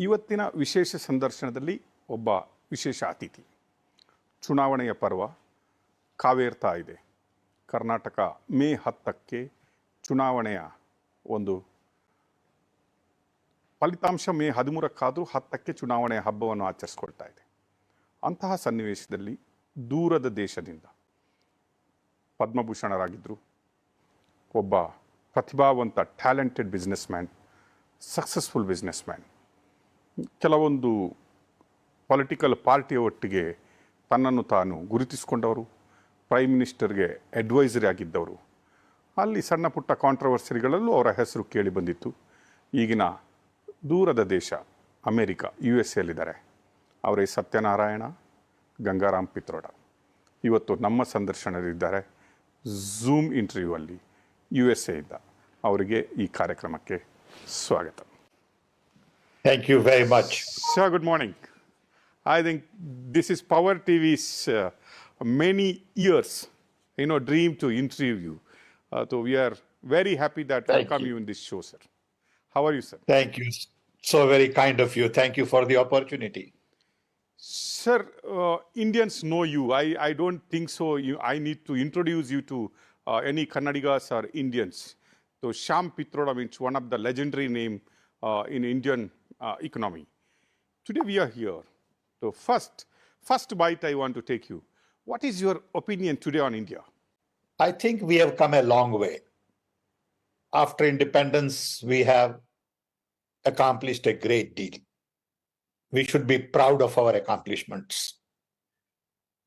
ಇವತ್ತಿನ ವಿಶೇಷ ಸಂದರ್ಶನದಲ್ಲಿ ಒಬ್ಬ ವಿಶೇಷ ಅತಿಥಿ. ಚುನಾವಣೆಯ ಪರ್ವ ಕಾವೇರ್ತಾ ಇದೆ. ಕರ್ನಾಟಕ ಮೇ 10ಕ್ಕೆ ಚುನಾವಣೆಯ ಒಂದು ಫಲಿತಾಂಶ ಮೇ 13ಕ್ಕಾದರೂ 10ಕ್ಕೆ ಚುನಾವಣೆಯ ಹಬ್ಬವನ್ನು ಆಚರಿಸ್ಕೊಳ್ತಾ ಇದೆ. ಅಂತಹ ಸನ್ನಿವೇಶದಲ್ಲಿ ದೂರದ ದೇಶದಿಂದ ಪದ್ಮಭೂಷಣರಾಗಿದ್ದರು, ಒಬ್ಬ ಪ್ರತಿಭಾವಂತ ಟ್ಯಾಲೆಂಟೆಡ್ ಬಿಸ್ನೆಸ್ಮ್ಯಾನ್, ಸಕ್ಸಸ್ಫುಲ್ ಬಿಸ್ನೆಸ್ಮ್ಯಾನ್, ಕೆಲವೊಂದು ಪೊಲಿಟಿಕಲ್ ಪಾರ್ಟಿಯ ಒಟ್ಟಿಗೆ ತನ್ನನ್ನು ತಾನು ಗುರುತಿಸಿಕೊಂಡವರು, ಪ್ರೈಮ್ ಮಿನಿಸ್ಟರ್ಗೆ ಅಡ್ವೈಸರಿ ಆಗಿದ್ದವರು. ಅಲ್ಲಿ ಸಣ್ಣ ಪುಟ್ಟ ಕಾಂಟ್ರವರ್ಸರಿಗಳಲ್ಲೂ ಅವರ ಹೆಸರು ಕೇಳಿ ಬಂದಿತ್ತು. ಈಗಿನ ದೂರದ ದೇಶ ಅಮೇರಿಕಾ USA ಅವರೇ ಸತ್ಯನಾರಾಯಣ ಗಂಗಾರಾಮ್ ಪಿತ್ರೋಡ ಇವತ್ತು ನಮ್ಮ ಸಂದರ್ಶನದಲ್ಲಿದ್ದಾರೆ. ಝೂಮ್ ಇಂಟರ್ವ್ಯೂ ಅಲ್ಲಿ USA ಇಂದ ಅವರಿಗೆ ಈ ಕಾರ್ಯಕ್ರಮಕ್ಕೆ ಸ್ವಾಗತ. Thank you very much. Sir, good morning. I think this is Power TV's many years, dream to interview you. So we are very happy that we welcome you in this show, sir. How are you, sir? Thank you. So very kind of you. Thank you for the opportunity. Sir, Indians know you. I don't think so. I need to introduce you to any Kannadigas or Indians. So Shyam Pitroda means one of the legendary name in Indian economy. Today we are here. So first bite I want to take you. What is your opinion today on India? I think we have come a long way. After independence, we have accomplished a great deal. We should be proud of our accomplishments.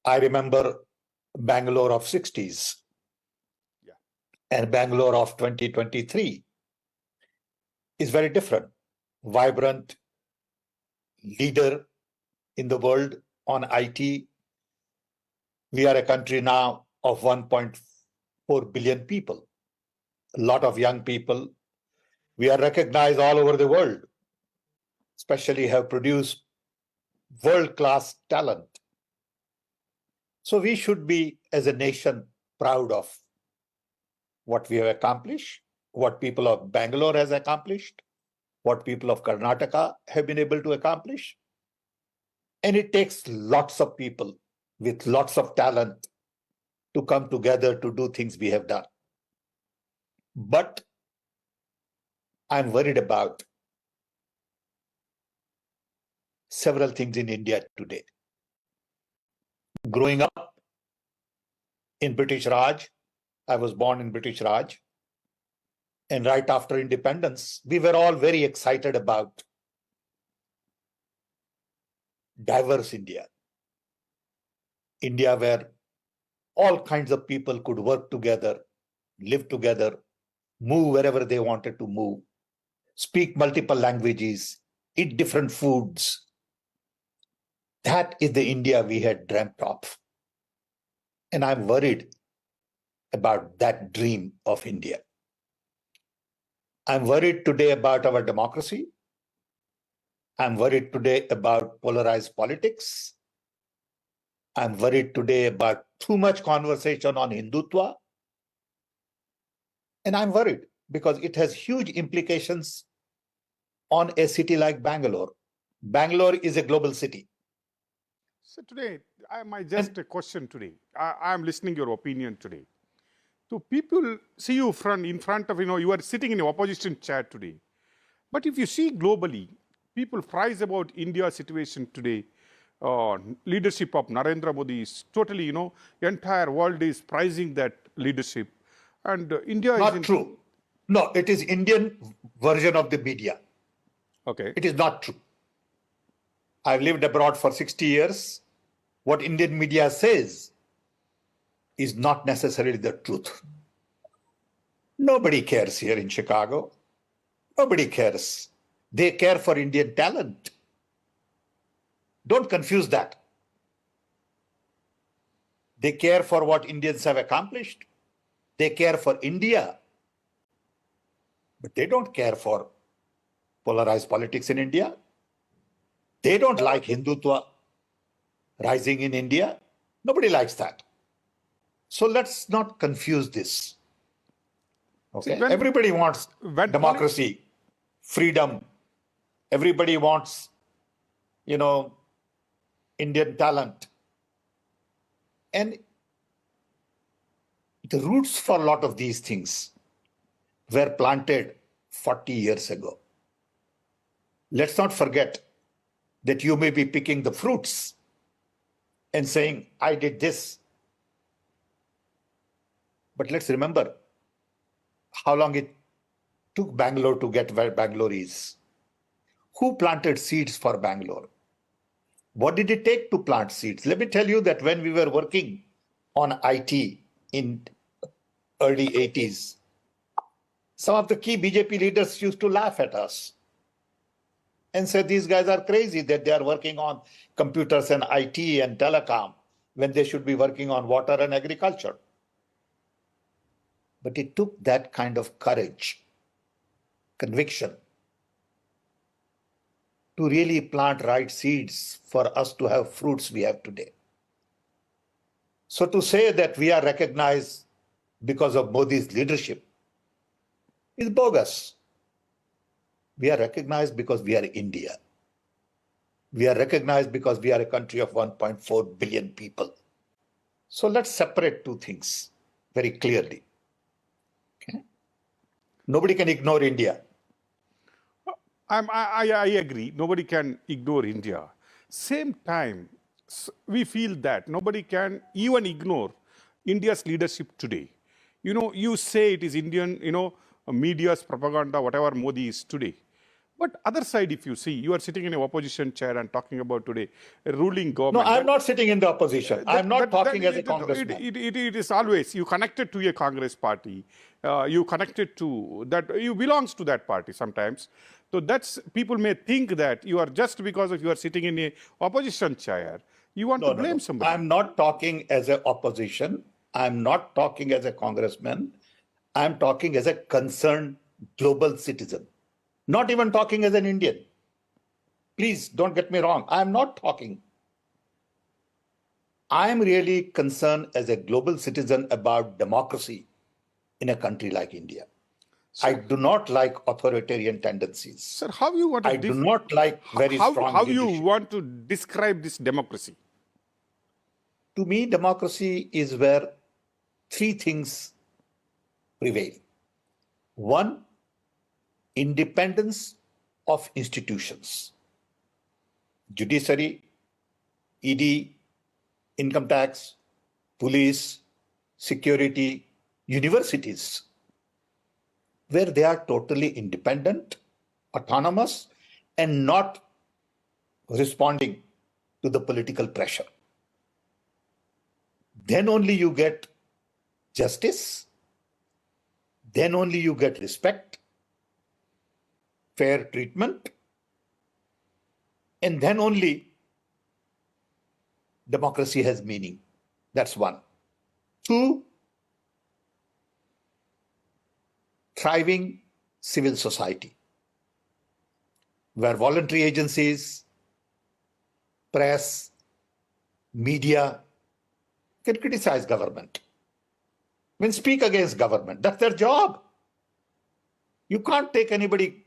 I remember Bangalore of 60s and Bangalore of 2023 is very different. Vibrant leader in the world on IT. We are a country now of 1.4 billion people. A lot of young people. We are recognized all over the world, especially have produced world-class talent. So we should be, as a nation, proud of what we have accomplished, what people of Bangalore has accomplished, what people of Karnataka have been able to accomplish. And it takes lots of people with lots of talent to come together to do things we have done. But I'm worried about several things in India today. Growing up in British Raj, I was born in British Raj, and right after independence, we were all very excited about diverse India. India where all kinds of people could work together, live together, move wherever they wanted to move, speak multiple languages, eat different foods. That is the India we had dreamt of. And I'm worried about that dream of India. I'm worried today about our democracy. I'm worried today about polarized politics. I'm worried today about too much conversation on Hindutva. And I'm worried because it has huge implications on a city like Bangalore. Bangalore is a global city. So today, just a question today. I'm listening your opinion today. So people see you in front of, you are sitting in the opposition chair today. But if you see globally, people prize about India's situation today. Leadership of Narendra Modi is totally, entire world is prizing that leadership. And India not is... true. No, it is Indian version of the media. Okay. It is not true. I've lived abroad for 60 years. What Indian media says is not necessarily the truth. Nobody cares here in Chicago. Nobody cares. They care for Indian talent. Don't confuse that. They care for what Indians have accomplished. They care for India. But they don't care for polarized politics in India. They don't like Hindutva rising in India. Nobody likes that. So let's not confuse this. Okay? Everybody wants democracy, freedom, Everybody wants, Indian talent. And the roots for a lot of these things were planted 40 years ago. Let's not forget that you may be picking the fruits and saying, I did this. But let's remember how long it took Bangalore to get where Bangalore is. Who planted seeds for Bangalore? What did it take to plant seeds? Let me tell you that when we were working on IT in early 80s, some of the key BJP leaders used to laugh at us and say these guys are crazy that they are working on computers and IT and telecom when they should be working on water and agriculture. But it took that kind of courage, conviction, to really plant right seeds for us to have fruits we have today. So to say that we are recognized because of Modi's leadership is bogus. We are recognized because we are India. We are recognized because we are a country of 1.4 billion people. So let's separate two things very clearly. Okay? Nobody can ignore India. I agree. Nobody can ignore India. Same time, we feel that nobody can even ignore India's leadership today. You say it is Indian, media's propaganda, whatever Modi is today. But other side, if you see, you are sitting in an opposition chair and talking about today a ruling No, government. I'm not sitting in the opposition. I'm not talking as a congressman. It is always, you connected to a Congress party. You connected to that, you belongs to that party sometimes. So that's, people may think that you are just because of you are sitting in a opposition chair, you want to blame somebody. I'm not talking as an opposition. I'm not talking as a congressman. I'm talking as a concerned global citizen. Not even talking as an Indian. Please don't get me wrong. I'm not talking. I'm really concerned as a global citizen about democracy in a country like India. Sir, I do not like authoritarian tendencies. Sir, how you want to I do not like very strong how leadership. you want to describe this democracy? To me, democracy is where three things prevail. One, independence of institutions. Judiciary, ED, income tax, police, security, universities, where they are totally independent, autonomous, and not responding to the political pressure. Then only you get justice, then only you get respect, fair treatment, and then only democracy has meaning. That's one. Two, thriving civil society, where voluntary agencies, press, media can criticize government, speak against government. That's their job. You can't take anybody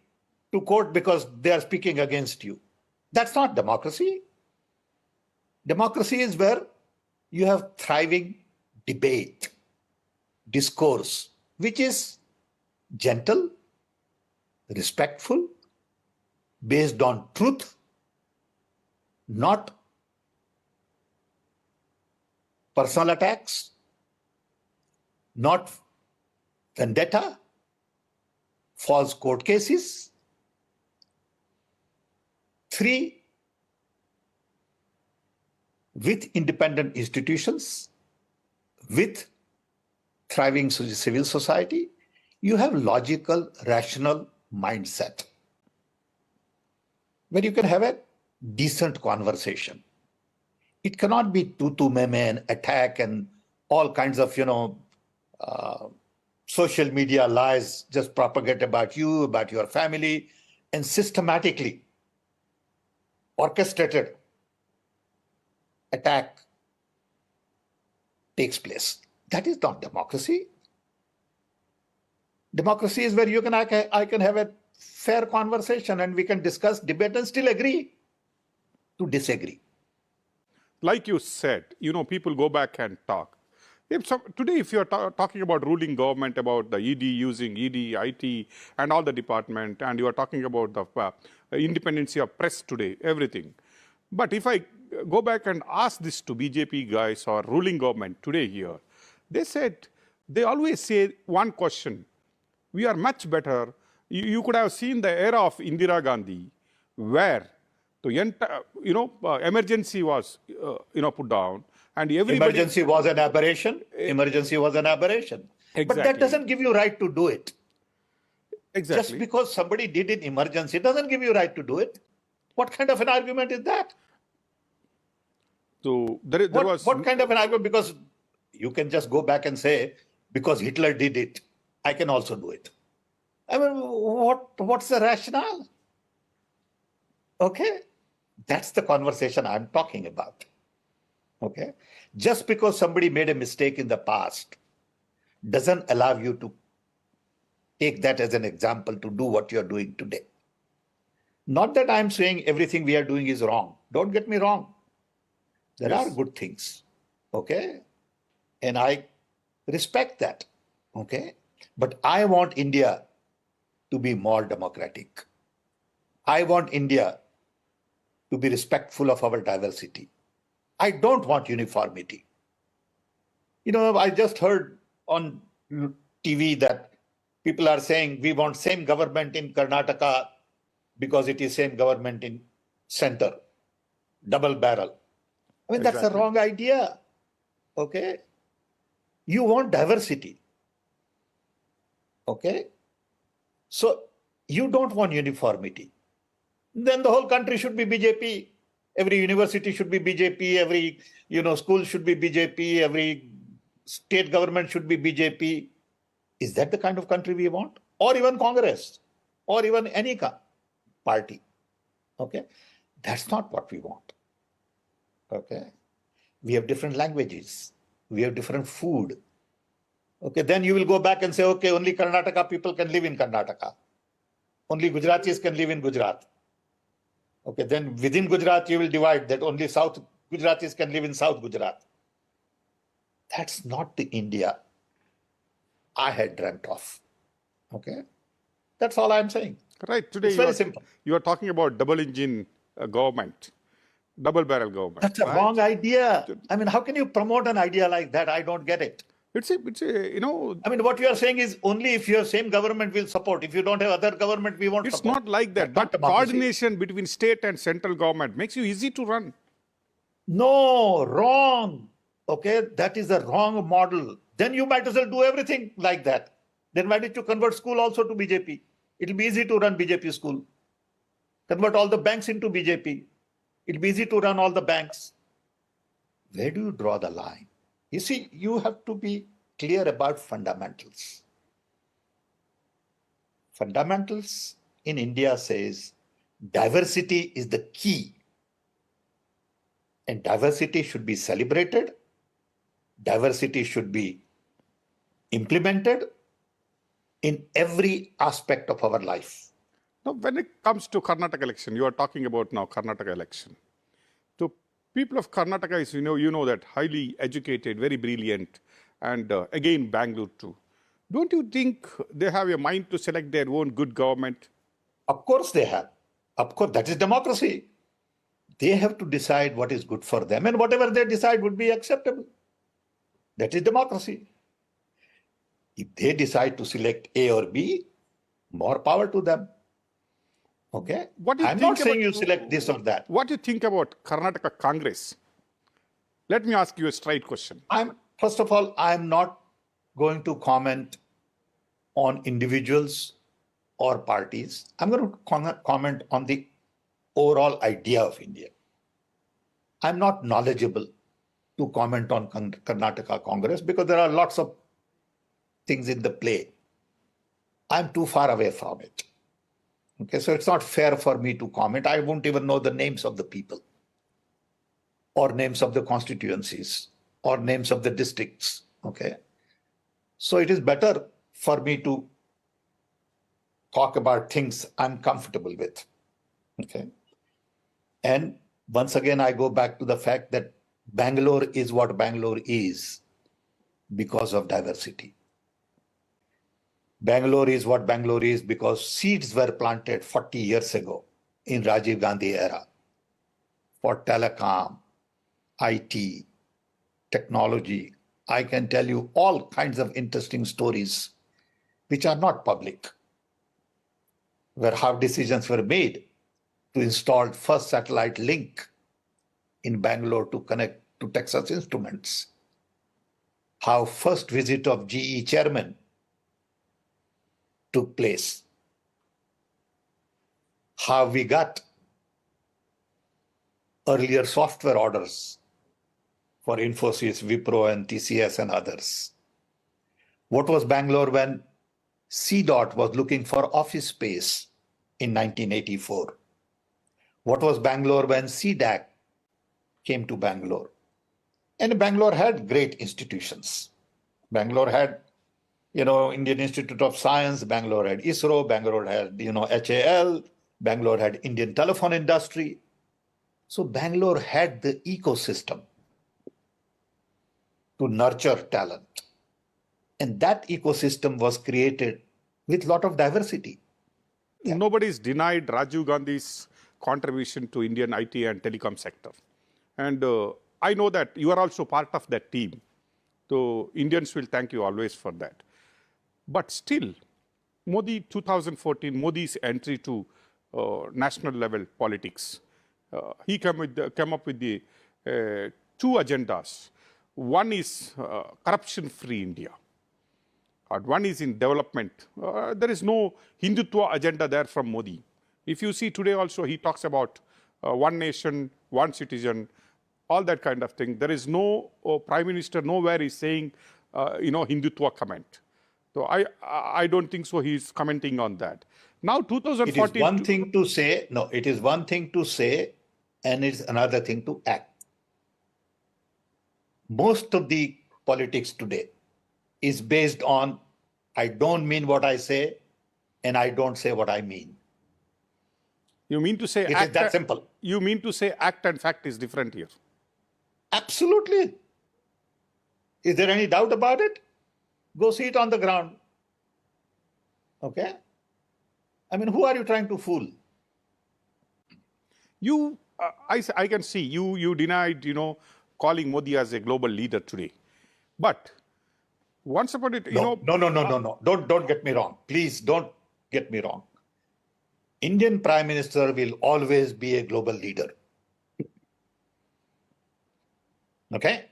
to court because they are speaking against you. That's not democracy. Democracy is where you have thriving debate, discourse, which is gentle, respectful, based on truth, not personal attacks, not vendetta, false court cases. Three, with independent institutions, with thriving civil society, you have logical, rational mindset where you can have a decent conversation. It cannot be tutu meme and attack and all kinds of, social media lies just propagate about you, about your family, and systematically orchestrated attack takes place. That is not democracy. Democracy is where I can have a fair conversation and we can discuss, debate, and still agree to disagree. Like you said, people go back and talk. Today, if you're talking about ruling government, about the ED using ED, IT, and all the department, and you are talking about the independency of press today, everything. But if I go back and ask this to BJP guys or ruling government today here, they always say one question: we are much better. You could have seen the era of Indira Gandhi, where the entire, emergency was, put down, and everybody. Emergency was an aberration. Emergency was an aberration. Exactly. But that doesn't give you right to do it. Exactly. Just because somebody did an emergency doesn't give you right to do it. What kind of an argument is that? So what kind of an argument? Because you can just go back and say, because Hitler did it, I can also do it. I mean, what's the rationale? Okay, that's the conversation I'm talking about. Okay, just because somebody made a mistake in the past doesn't allow you to take that as an example to do what you're doing today. Not that I'm saying everything we are doing is wrong. Don't get me wrong. There are good things. Okay, and I respect that. Okay, but I want India to be more democratic. I want India to be respectful of our diversity. I don't want uniformity. I just heard on TV that people are saying we want same government in Karnataka because it is same government in center, double barrel. I mean, that's a wrong idea. Okay. You want diversity. Okay. So you don't want uniformity. Then the whole country should be BJP. Every university should be BJP. Every, school should be BJP. Every state government should be BJP. Is that the kind of country we want? Or even Congress, or even any party. Okay. That's not what we want. Okay. We have different languages. We have different food. Okay. Then you will go back and say, okay, only Karnataka people can live in Karnataka. Only Gujaratis can live in Gujarat. Okay. Then within Gujarat, you will divide that only South Gujaratis can live in South Gujarat. That's not the India I had dreamt of. Okay. That's all I'm saying. Right. Today, it's very simple. You are talking about double engine government. Double barrel government. That's a wrong idea. I mean, how can you promote an idea like that? I don't get it. It's a I mean, what you are saying is only if your same government will support. If you don't have other government, we won't it's support. It's not like that. But coordination between state and central government makes you easy to run. No, wrong. Okay, that is the wrong model. Then you might as well do everything like that. Then why did you convert school also to BJP? It'll be easy to run BJP school. Convert all the banks into BJP. It'll be easy to run all the banks. Where do you draw the line? You see, you have to be clear about fundamentals. Fundamentals in India says diversity is the key. And diversity should be celebrated. Diversity should be implemented in every aspect of our life. Now, when it comes to Karnataka election, you are talking about now Karnataka election. So people of Karnataka is, you know that highly educated, very brilliant, and again, Bangalore too. Don't you think they have a mind to select their own good government? Of course they have. Of course, that is democracy. They have to decide what is good for them, and whatever they decide would be acceptable. That is democracy. If they decide to select A or B, more power to them. Okay? I'm not saying you select this or that. What do you think about Karnataka Congress? Let me ask you a straight question. First of all, I'm not going to comment on individuals or parties. I'm going to comment on the overall idea of India. I'm not knowledgeable to comment on Karnataka Congress because there are lots of things in the play. I'm too far away from it. Okay, so it's not fair for me to comment. I won't even know the names of the people or names of the constituencies or names of the districts. Okay, so it is better for me to talk about things I'm comfortable with. Okay. And once again, I go back to the fact that Bangalore is what Bangalore is because of diversity. Bangalore is what Bangalore is because seeds were planted 40 years ago in Rajiv Gandhi era for telecom, IT, technology. I can tell you all kinds of interesting stories which are not public, where how decisions were made to install first satellite link in Bangalore to connect to Texas Instruments, how first visit of GE chairman took place, how we got earlier software orders for Infosys, Wipro, and TCS and others. What was Bangalore when CDOT was looking for office space in 1984? What was Bangalore when CDAC came to Bangalore? And Bangalore had great institutions. Bangalore had, Indian Institute of Science, Bangalore had ISRO, Bangalore had, HAL, Bangalore had Indian telephone industry. So Bangalore had the ecosystem to nurture talent. And that ecosystem was created with a lot of diversity. Nobody's denied Rajiv Gandhi's contribution to Indian IT and telecom sector. And I know that you are also part of that team. So Indians will thank you always for that. But still, Modi 2014, Modi's entry to national level politics, he came up with the two agendas. One is corruption-free India. One is in development. There is no Hindutva agenda there from Modi. If you see today also, he talks about one nation, one citizen, all that kind of thing. There is no prime minister nowhere is saying, Hindutva comment. So I don't think so. He's commenting on that. Now 2014. It is one thing to say, it is one thing to say, and it's another thing to act. Most of the politics today is based on, I don't mean what I say, and I don't say what I mean. You mean to say it is that simple. You mean to say act and fact is different here? Absolutely. Is there any doubt about it? Go see it on the ground. Okay? I mean, who are you trying to fool? You, I can see you denied, calling Modi as a global leader today. But once upon it, No. Don't get me wrong. Please don't get me wrong. Indian Prime Minister will always be a global leader. Okay?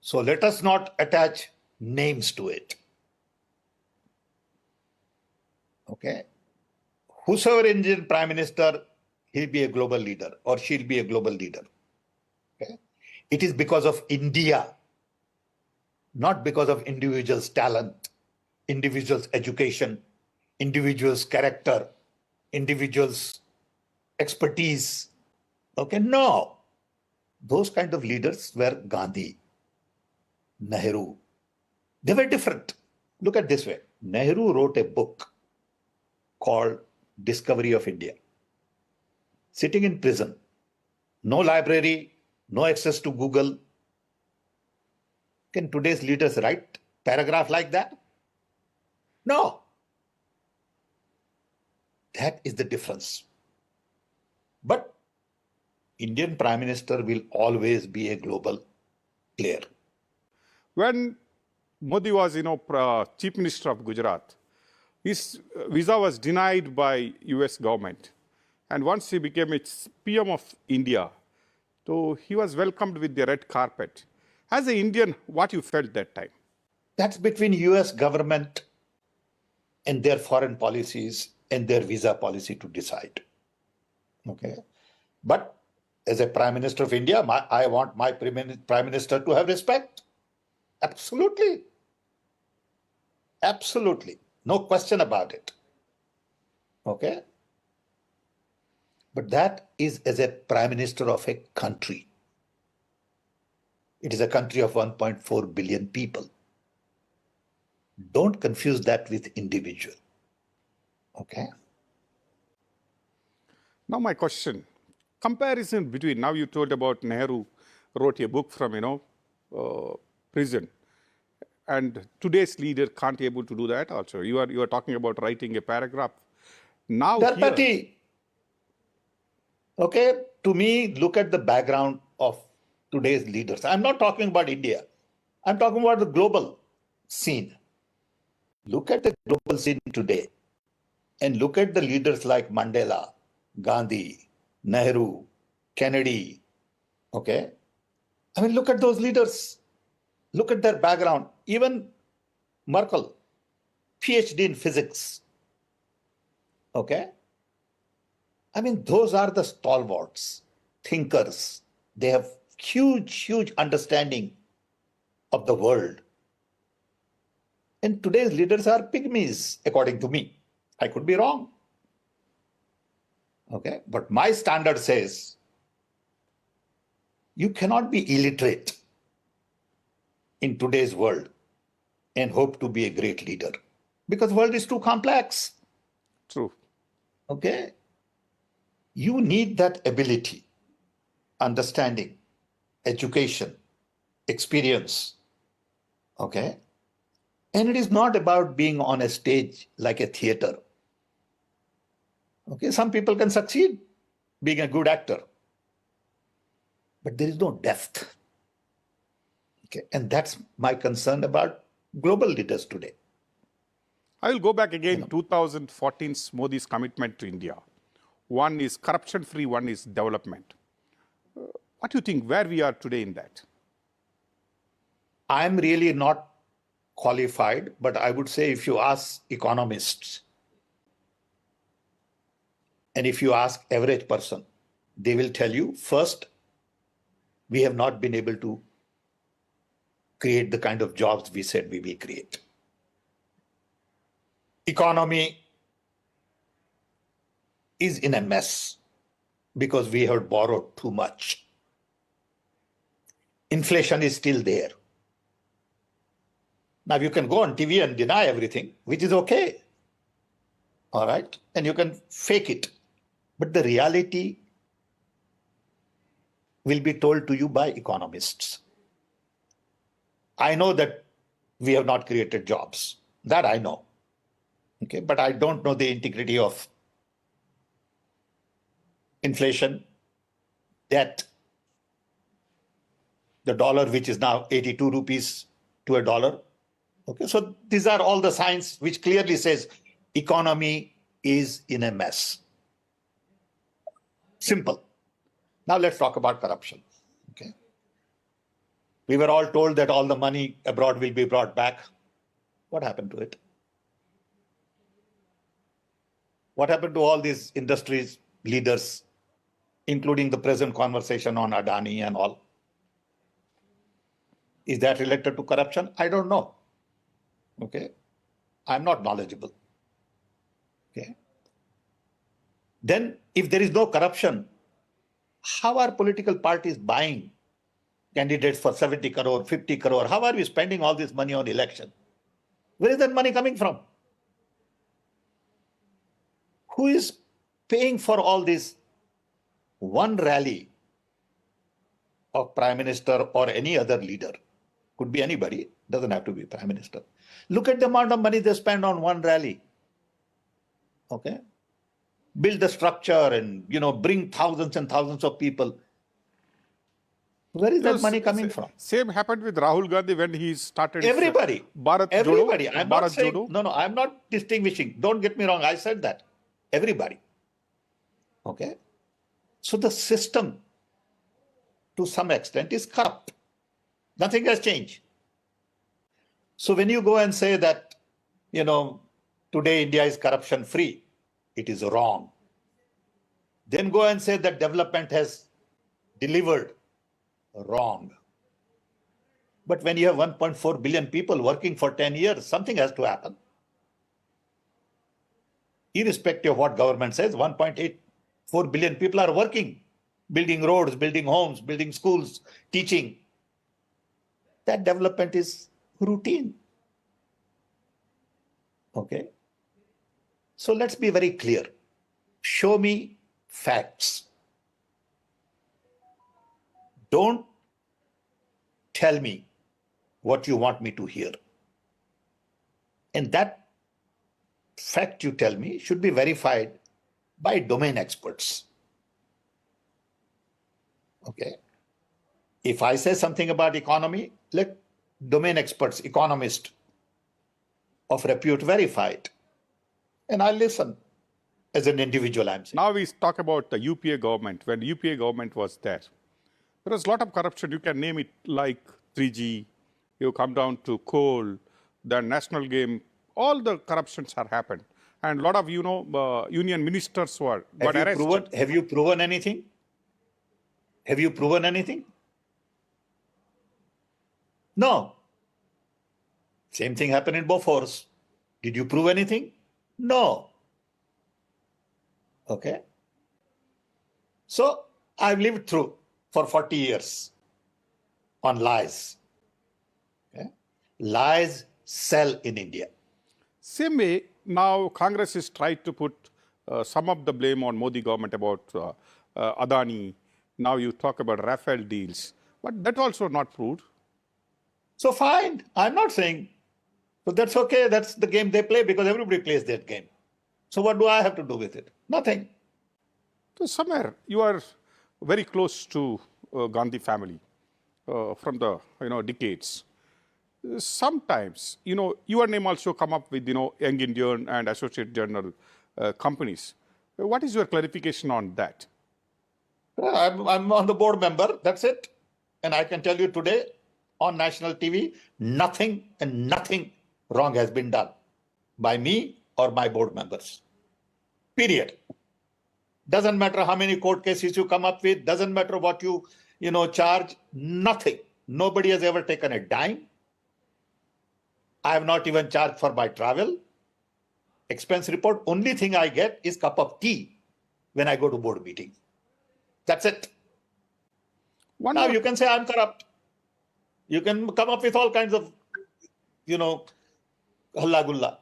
So let us not attach names to it. Okay? Whosoever Indian Prime Minister, he'll be a global leader or she'll be a global leader. Okay? It is because of India, not because of individuals' talent, individuals' education, individuals' character, individuals' expertise. Okay, no. Those kind of leaders were Gandhi, Nehru. They were different. Look at this way. Nehru wrote a book called Discovery of India. Sitting in prison, no library, no access to Google. Can today's leaders write paragraph like that? No. That is the difference. But Indian Prime Minister will always be a global player. When Modi was, Chief Minister of Gujarat, his visa was denied by US government. And once he became its PM of India, so he was welcomed with the red carpet. As an Indian, what you felt that time? That's between US government and their foreign policies and their visa policy to decide. Okay. But as a Prime Minister of India, I want my Prime Minister to have respect. Absolutely. Absolutely. No question about it. Okay. But that is as a Prime Minister of a country. It is a country of 1.4 billion people. Don't confuse that with individual. Okay. Now my question, comparison between, now you told about Nehru wrote a book from, prison. And today's leader can't able to do that also. You are talking about writing a paragraph. Now here, Dharpati, okay, to me, look at the background of today's leaders. I'm not talking about India. I'm talking about the global scene. Look at the global scene today and look at the leaders like Mandela, Gandhi, Nehru, Kennedy. Okay. I mean, look at those leaders. Look at their background. Even Merkel, PhD in physics. Okay. I mean, those are the stalwarts, thinkers. They have huge understanding of the world. And today's leaders are pygmies, according to me. I could be wrong. Okay. But my standard says you cannot be illiterate in today's world and hope to be a great leader because the world is too complex. true. Okay. You need that ability, understanding, education, experience. Okay. And it is not about being on a stage like a theater. Okay. Some people can succeed being a good actor, but there is no depth. Okay. And that's my concern about global leaders today. I will go back again, 2014's Modi's commitment to India. One is corruption-free, one is development. What do you think, where we are today in that? I'm really not qualified, but I would say if you ask economists and if you ask average person, they will tell you, first, we have not been able to create the kind of jobs we said we will create. Economy is in a mess because we have borrowed too much. Inflation is still there. Now you can go on TV and deny everything, which is okay. All right. And you can fake it. But the reality will be told to you by economists. I know that we have not created jobs. That I know. Okay. But I don't know the integrity of inflation, debt, the dollar, which is now 82 rupees to a dollar. Okay. So these are all the signs which clearly says economy is in a mess. Simple. Now let's talk about corruption. Okay. We were all told that all the money abroad will be brought back. What happened to it? What happened to all these industries leaders, including the present conversation on Adani and all? Is that related to corruption? I don't know. Okay. I'm not knowledgeable. Okay. Then if there is no corruption, how are political parties buying candidates for 70 crore, 50 crore? How are we spending all this money on election? Where is that money coming from? Who is paying for all this? One rally of Prime Minister or any other leader, could be anybody, doesn't have to be Prime Minister. Look at the amount of money they spend on one rally. Okay. Build the structure and, bring thousands and thousands of people. Where is that money coming from? Same happened with Rahul Gandhi when he started Everybody. Bharat Everybody. Jodo. I'm not saying, no, I'm not distinguishing. Don't get me wrong. I said that. Everybody. Okay. So the system, to some extent, is corrupt. Nothing has changed. So when you go and say that, today India is corruption free, it is wrong. Then go and say that development has delivered, wrong. But when you have 1.4 billion people working for 10 years, something has to happen. Irrespective of what government says, 1.84 billion people are working, building roads, building homes, building schools, teaching. That development is routine. Okay. So let's be very clear. Show me facts. Don't tell me what you want me to hear. And that fact you tell me should be verified by domain experts. Okay. If I say something about economy, let domain experts, economists of repute verify it. And I'll listen as an individual, I'm saying. Now we talk about the UPA government. When UPA government was there was a lot of corruption. You can name it like 3G. You come down to coal, the national game. All the corruptions have happened. And a lot of, union ministers got arrested. Have you proven anything? Have you proven anything? No. Same thing happened in Bofors. Did you prove anything? No. Okay. So I've lived through for 40 years on lies. Okay. Lies sell in India. Same way, now Congress is trying to put some of the blame on Modi government about Adani. Now you talk about Rafale deals, but that also not proved. So fine, I'm not saying, but that's okay. That's the game they play because everybody plays that game. So what do I have to do with it? Nothing. So somewhere you are very close to Gandhi family from the decades. Sometimes your name also come up with Young Indian and Associate Journal companies. What is your clarification on that? I'm on the board member. That's it. And I can tell you today on national TV, nothing wrong has been done by me or my board members. Period. Doesn't matter how many court cases you come up with. Doesn't matter what you charge. Nothing. Nobody has ever taken a dime. I have not even charged for my travel. Expense report. Only thing I get is cup of tea when I go to board meeting. That's it. Now you can say I'm corrupt. You can come up with all kinds of, halla gulla.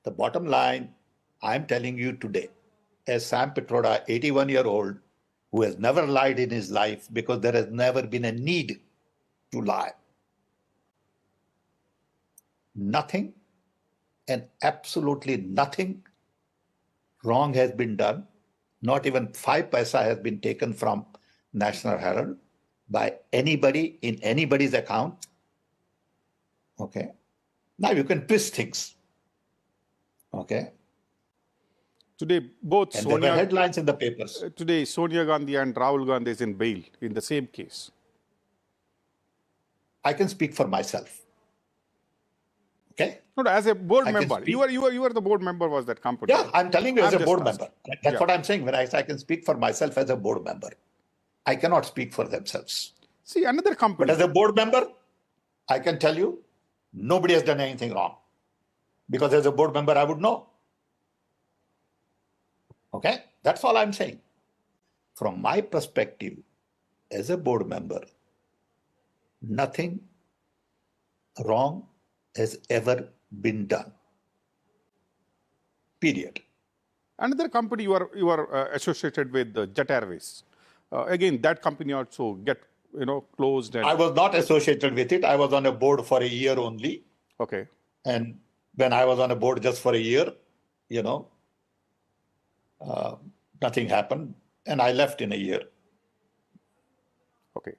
The bottom line, I'm telling you today, as Sam Pitroda, 81-year-old, who has never lied in his life because there has never been a need to lie. Nothing and absolutely nothing wrong has been done. Not even 5 paisa has been taken from National Herald by anybody in anybody's account. Okay. Now you can twist things. Okay. Today, both and there were headlines in the papers. Today, Sonia Gandhi and Rahul Gandhi is in bail in the same case. I can speak for myself. Okay. No, as a board member, you were the board member of that company. Yeah, I'm telling you as a board member. That's what I'm saying. When I say I can speak for myself as a board member, I cannot speak for themselves. See, another company. But as a board member, I can tell you, nobody has done anything wrong. Because as a board member, I would know. Okay? That's all I'm saying. From my perspective, as a board member, nothing wrong has ever been done. Period. Another company you are associated with, Jet Airways. Again, that company also get closed. And I was not associated with it. I was on a board for a year only. Okay. And when I was on a board just for a year, nothing happened, and I left in a year. Okay.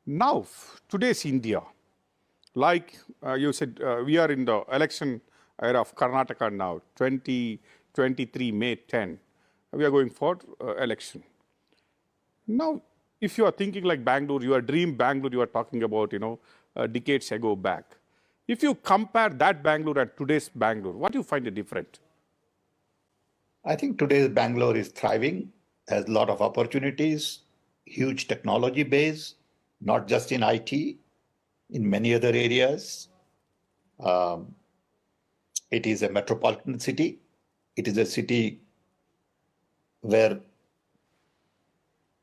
Now, today's India, like you said, we are in the election era of Karnataka now, 2023, May 10. We are going for election. Now, if you are thinking like Bangalore, your dream Bangalore you are talking about, decades ago back. If you compare that Bangalore and today's Bangalore, what do you find different? I think today's Bangalore is thriving, has a lot of opportunities, huge technology base, not just in IT, in many other areas. It is a metropolitan city. It is a city where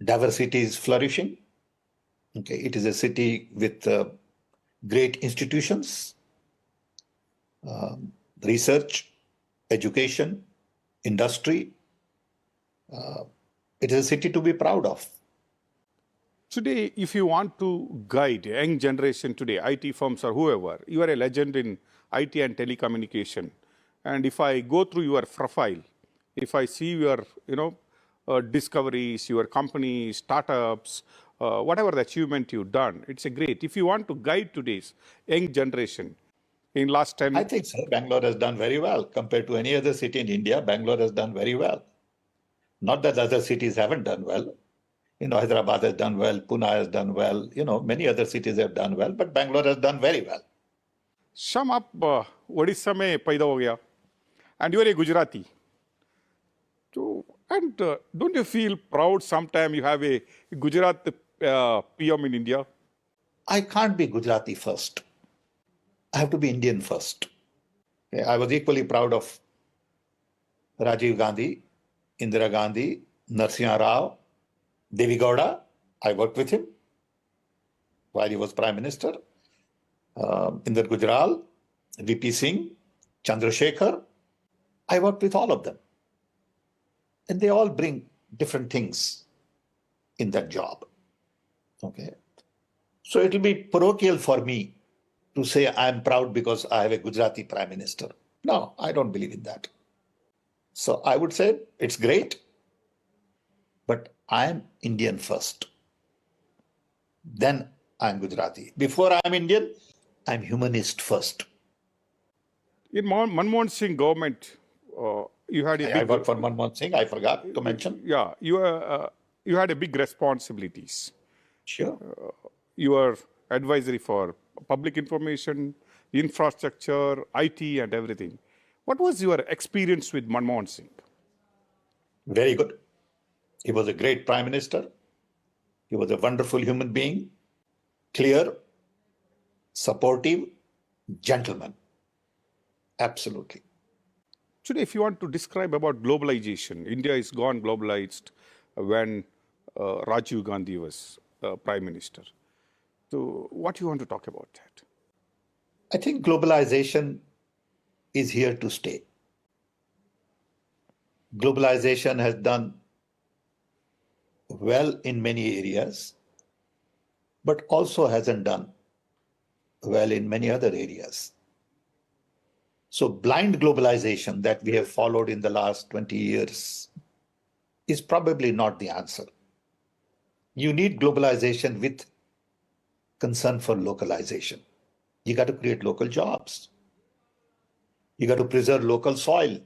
diversity is flourishing. Okay, it is a city with great institutions, research, education, industry. It is a city to be proud of. Today, if you want to guide a young generation today, IT firms or whoever, you are a legend in IT and telecommunication. And if I go through your profile, if I see your, discoveries, your company, startups, whatever the achievement you've done, it's a great. If you want to guide today's young generation in last 10... I think so. Bangalore has done very well. Compared to any other city in India, Bangalore has done very well. Not that other cities haven't done well. Hyderabad has done well, Pune has done well, many other cities have done well, but Bangalore has done very well. Sham आप उड़ीसा में पैदा हो गया and you are a Gujarati. So, and don't you feel proud sometime you have a Gujarat PM in India? I can't be Gujarati first. I have to be Indian first. Okay, I was equally proud of Rajiv Gandhi, Indira Gandhi, Narasimha Rao, Devi Gowda. I worked with him while he was Prime Minister. Inder Gujral, VP Singh, Chandrasekhar. I worked with all of them. And they all bring different things in that job. Okay. So it will be parochial for me to say I'm proud because I have a Gujarati Prime Minister. No, I don't believe in that. So I would say it's great, but I'm Indian first. Then I'm Gujarati. Before I'm Indian, I'm humanist first. In Manmohan Singh government, you had a big... I worked for Manmohan Singh, I forgot to mention. Yeah, you had a big responsibilities. Sure. You were advisory for public information, infrastructure, IT and everything. What was your experience with Manmohan Singh? Very good. He was a great Prime Minister. He was a wonderful human being, clear, supportive, gentleman. Absolutely. Today, if you want to describe about globalization, India is gone globalized when Rajiv Gandhi was Prime Minister. So what do you want to talk about that? I think globalization is here to stay. Globalization has done well in many areas, but also hasn't done well in many other areas. So blind globalization that we have followed in the last 20 years is probably not the answer. You need globalization with concern for localization. You got to create local jobs. You got to preserve local soil.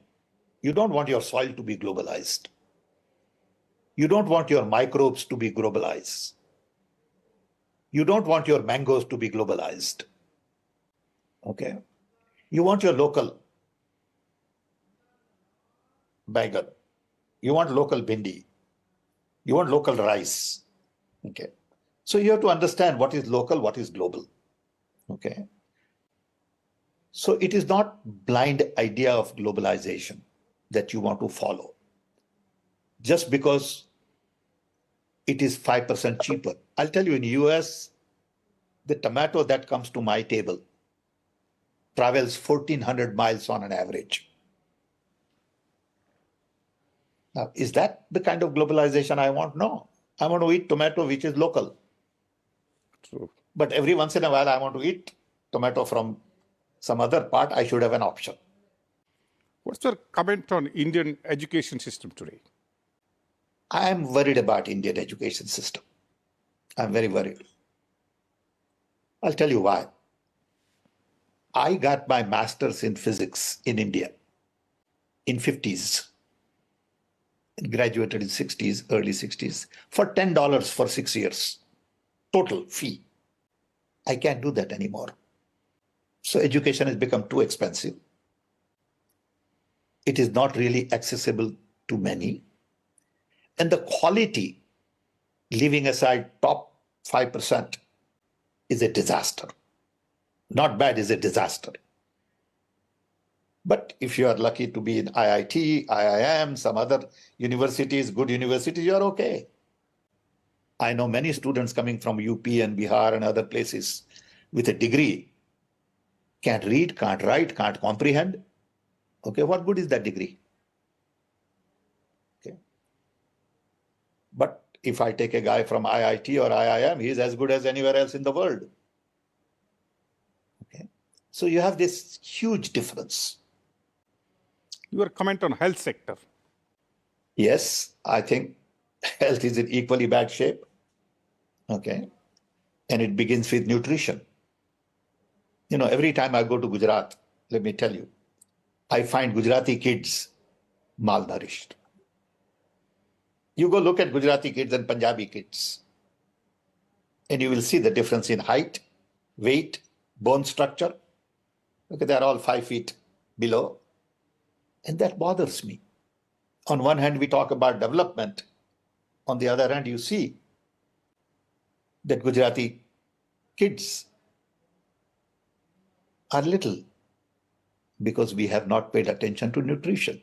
You don't want your soil to be globalized. You don't want your microbes to be globalized. You don't want your mangoes to be globalized. Okay? You want your local bangan. You want local bindi. You want local rice. Okay? So you have to understand what is local, what is global. Okay? So it is not blind idea of globalization that you want to follow. Just because it is 5% cheaper. I'll tell you, in US, the tomato that comes to my table travels 1,400 miles on an average. Now, is that the kind of globalization I want? No. I want to eat tomato which is local. True. But every once in a while, I want to eat tomato from some other part. I should have an option. What's your comment on Indian education system today? I am worried about Indian education system. I'm very worried. I'll tell you why. I got my master's in physics in India in 50s. Graduated in 60s, early 60s, for $10 for 6 years. Total fee. I can't do that anymore. So education has become too expensive. It is not really accessible to many. And the quality, leaving aside top 5%, is a disaster. Not bad, is a disaster. But if you are lucky to be in IIT, IIM, some other universities, good universities, you are okay. I know many students coming from UP and Bihar and other places with a degree can't read, can't write, can't comprehend. Okay, what good is that degree? Okay. But if I take a guy from IIT or IIM, he's as good as anywhere else in the world. Okay. So you have this huge difference. Your comment on health sector. Yes, I think health is in equally bad shape. Okay. And it begins with nutrition. You know, every time I go to Gujarat, let me tell you, I find Gujarati kids malnourished. You go look at Gujarati kids and Punjabi kids, and you will see the difference in height, weight, bone structure. Okay, they're all 5 feet below. And that bothers me. On one hand, we talk about development. On the other hand, you see that Gujarati kids are little because we have not paid attention to nutrition.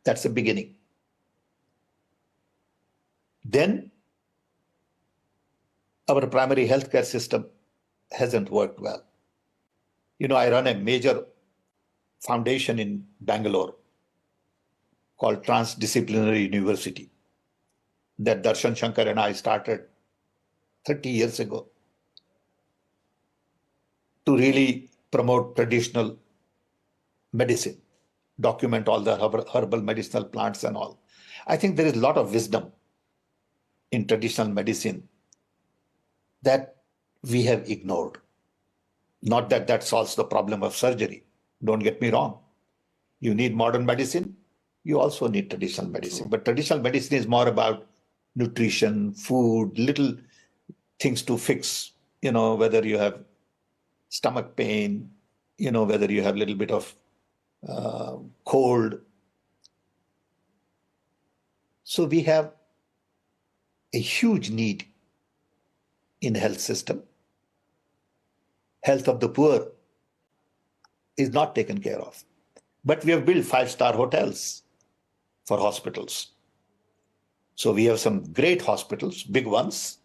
That's the beginning. Then our primary healthcare system hasn't worked well. You know, I run a major foundation in Bangalore called Transdisciplinary University that Darshan Shankar and I started 30 years ago to really promote traditional medicine, document all the herbal medicinal plants and all. I think there is a lot of wisdom in traditional medicine that we have ignored. Not that that solves the problem of surgery. Don't get me wrong. You need modern medicine. You also need traditional medicine. But traditional medicine is more about nutrition, food, little things to fix, you know, whether you have stomach pain, you know, whether you have a little bit of cold. So we have a huge need in health system. Health of the poor is not taken care of. But we have built 5-star hotels for hospitals. So we have some great hospitals, big ones,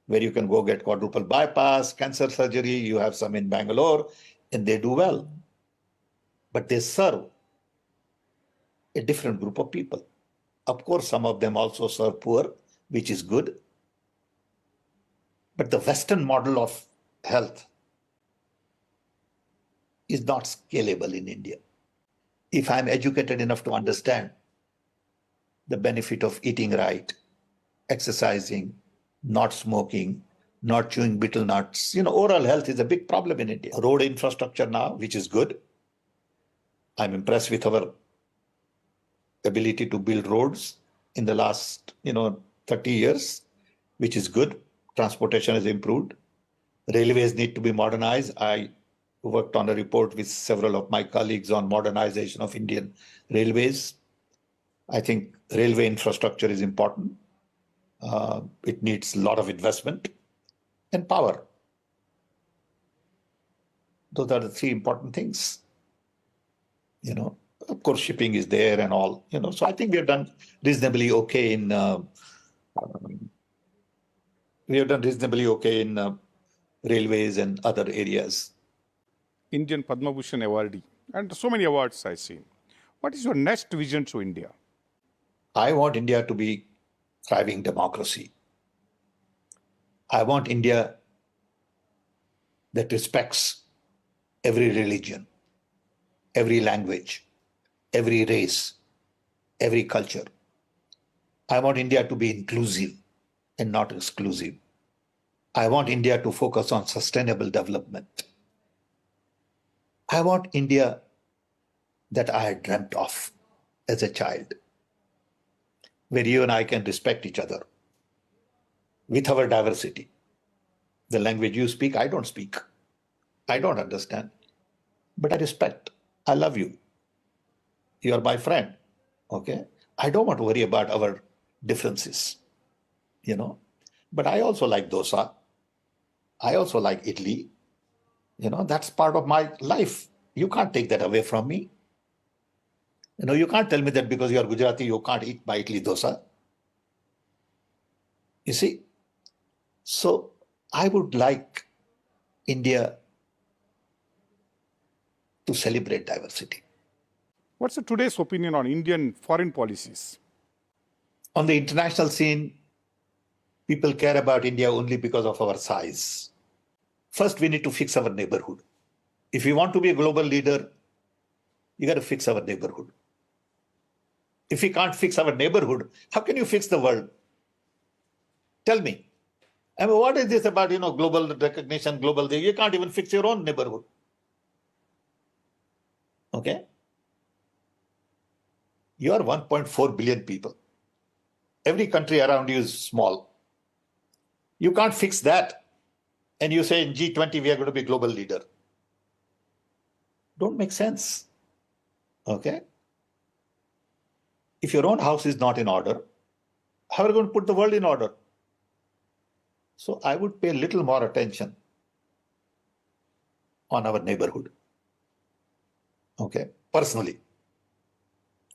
where you can go get quadruple bypass, cancer surgery. You have some in Bangalore, and they do well. But they serve a different group of people. Of course, some of them also serve poor, which is good. But the Western model of health is not scalable in India. If I'm educated enough to understand the benefit of eating right, exercising, not smoking, not chewing betel nuts, you know, oral health is a big problem in India. Road infrastructure now, which is good. I'm impressed with our ability to build roads in the last, 30 years, which is good. Transportation has improved. Railways need to be modernized. I worked on a report with several of my colleagues on modernization of Indian railways. I think railway infrastructure is important. It needs a lot of investment and power. Those are the three important things. You know, of course, shipping is there and all. You know, so I think we have done reasonably okay in railways and other areas. Indian Padma Bhushan awardee, and so many awards I've seen. What is your next vision to India? I want India to be thriving democracy. I want India that respects every religion, every language, every race, every culture. I want India to be inclusive and not exclusive. I want India to focus on sustainable development. I want India that I had dreamt of as a child, where you and I can respect each other with our diversity. The language you speak, I don't speak. I don't understand, but I respect. I love you. You are my friend. Okay. I don't want to worry about our differences, But I also like dosa. I also like idli. That's part of my life. You can't take that away from me. You can't tell me that because you are Gujarati, you can't eat my idli dosa. You see? So I would like India to celebrate diversity. What's today's opinion on Indian foreign policies? On the international scene, people care about India only because of our size. First, we need to fix our neighborhood. If we want to be a global leader, you got to fix our neighborhood. If we can't fix our neighborhood, how can you fix the world? Tell me. I mean, what is this about, global recognition, global thing? You can't even fix your own neighborhood. Okay? You are 1.4 billion people. Every country around you is small. You can't fix that. And you say in G20, we are going to be global leader. Don't make sense. Okay? If your own house is not in order, how are you going to put the world in order? So I would pay a little more attention on our neighborhood. Okay, personally.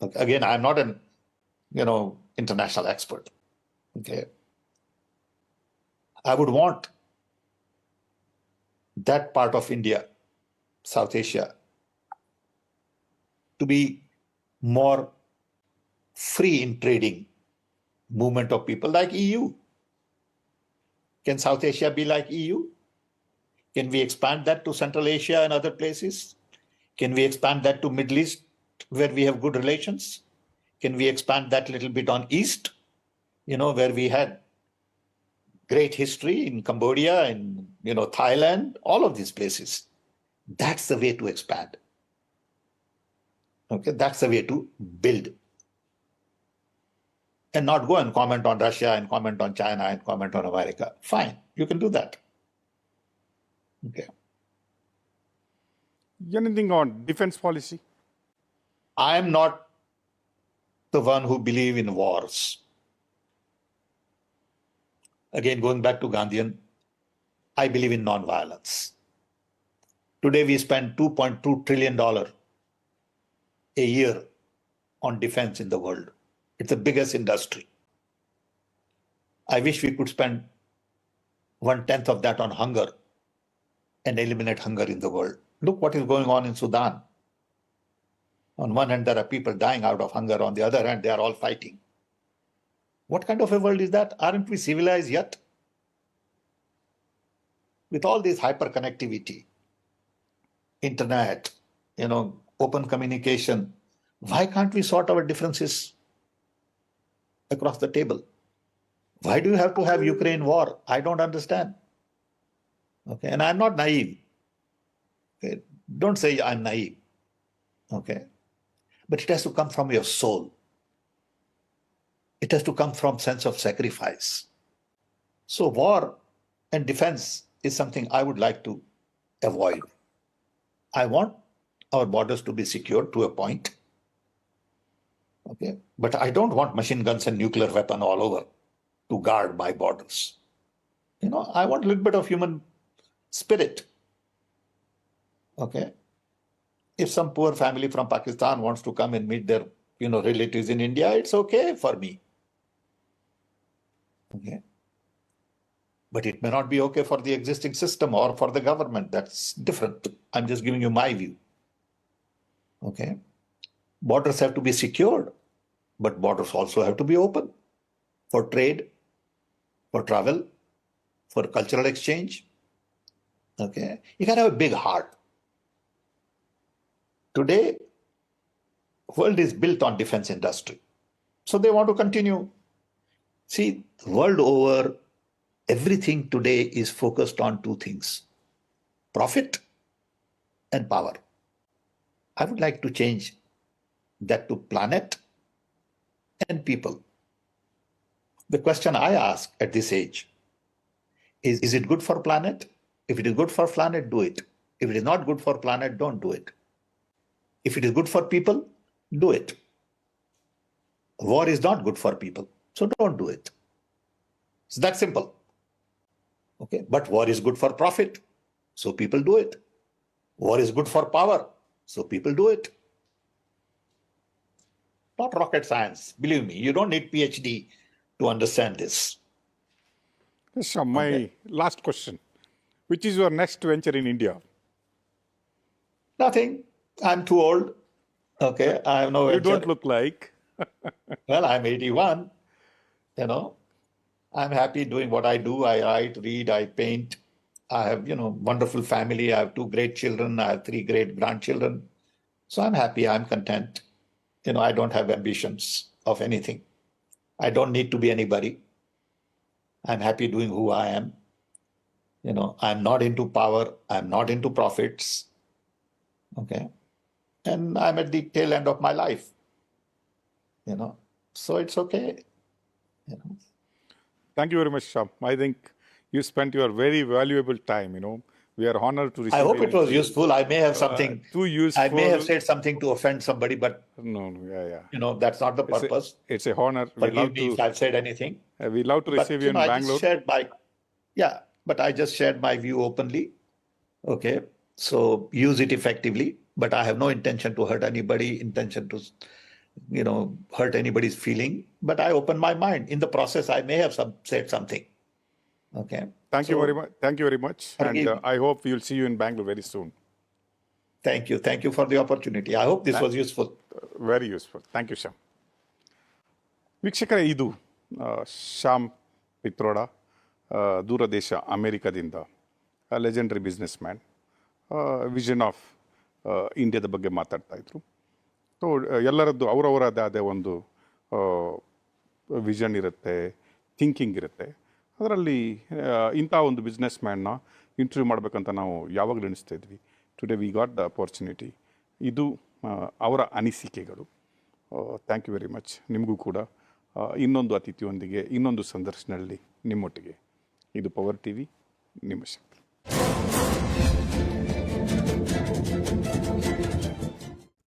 Okay. Again, I'm not an, international expert. Okay. I would want that part of India, South Asia, to be more free in trading movement of people like EU. Can South Asia be like EU? Can we expand that to Central Asia and other places? Can we expand that to Middle East where we have good relations? Can we expand that a little bit on East, where we had great history in Cambodia and, Thailand, all of these places. That's the way to expand. Okay, that's the way to build. And not go and comment on Russia and comment on China and comment on America. Fine, you can do that. Okay. Anything on defense policy? I am not the one who believes in wars. Again, going back to Gandhian, I believe in non-violence. Today we spend $2.2 trillion a year on defense in the world. It's the biggest industry. I wish we could spend 1/10 of that on hunger and eliminate hunger in the world. Look what is going on in Sudan. On one hand, there are people dying out of hunger. On the other hand, they are all fighting. What kind of a world is that? Aren't we civilized yet? With all this hyperconnectivity, internet, open communication, why can't we sort our differences across the table? Why do you have to have Ukraine war? I don't understand. Okay, and I'm not naive. Okay, don't say I'm naive. Okay, but it has to come from your soul. It has to come from sense of sacrifice. So war and defense is something I would like to avoid. I want our borders to be secured to a point. Okay, but I don't want machine guns and nuclear weapons all over to guard my borders. I want a little bit of human spirit. Okay, if some poor family from Pakistan wants to come and meet their, relatives in India, it's okay for me. Okay, but it may not be okay for the existing system or for the government. That's different. I'm just giving you my view. Okay, borders have to be secured, but borders also have to be open for trade, for travel, for cultural exchange. Okay, you can have a big heart. Today, world is built on defense industry. So they want to continue. See, world over, everything today is focused on two things: profit and power. I would like to change that to planet and people. The question I ask at this age is it good for planet? If it is good for planet, do it. If it is not good for planet, don't do it. If it is good for people, do it. War is not good for people, so don't do it. It's that simple. Okay, but war is good for profit, so people do it. War is good for power, so people do it. Not rocket science. Believe me, you don't need PhD to understand this. Yes, my last question. Which is your next venture in India? Nothing. I'm too old. Okay, I have no You venture. don't look like. Well, I'm 81. You know, I'm happy doing what I do. I write, read, I paint. I have, wonderful family. I have 2 great children. I have 3 great grandchildren. So I'm happy. I'm content. I don't have ambitions of anything. I don't need to be anybody. I'm happy doing who I am. I'm not into power. I'm not into profits. Okay. And I'm at the tail end of my life. So it's okay. Thank you very much, Sham. I think you spent your very valuable time. We are honored to receive I hope you. it was useful. I may have something. Too useful. I may have said something to offend somebody, but No, yeah. that's not the purpose. It's a honor. Forgive me if I've said anything. We love to receive you in I Bangalore. just shared but I just shared my view openly. Okay, so use it effectively. But I have no intention to hurt anybody. Intention to, hurt anybody's feeling. But I open my mind. In the process, I may have said something. Okay. Thank you very much. Thank you very much. And Forgive me. I hope we'll see you in Bangalore very soon. Thank you. Thank you for the opportunity. I hope this was useful. Very useful. Thank you Shyam. ವೀಕ್ಷಕರೇ, ಇದು ಶ್ಯಾಮ್ ಪಿತ್ರೋಡ, ದೂರದೇಶ ಅಮೇರಿಕಾದಿಂದ legendary businessman, vision of ಇಂಡಿಯಾದ ಬಗ್ಗೆ ಮಾತಾಡ್ತಾ ಇದ್ರು. So ಎಲ್ಲರದ್ದು ಅವರವರದಾದ ಒಂದು ವಿಷನ್ ಇರುತ್ತೆ, ಥಿಂಕಿಂಗ್ ಇರುತ್ತೆ. ಅದರಲ್ಲಿ ಇಂಥ ಒಂದು ಬಿಸ್ನೆಸ್ ಮ್ಯಾನ್ನ ಇಂಟರ್ವ್ಯೂ ಮಾಡಬೇಕಂತ ನಾವು ಯಾವಾಗಲೂ ಎಣಿಸ್ತಾ ಇದ್ವಿ. Today we got the opportunity. ಇದು ಅವರ ಅನಿಸಿಕೆಗಳು. Thank you very much. ನಿಮಗೂ ಕೂಡ ಇನ್ನೊಂದು ಅತಿಥಿಯೊಂದಿಗೆ ಇನ್ನೊಂದು ಸಂದರ್ಶನದಲ್ಲಿ ನಿಮ್ಮೊಟ್ಟಿಗೆ. ಇದು ಪವರ್ ಟಿವಿ, ನಿಮ್ಮ ಶಕ್ತಿ.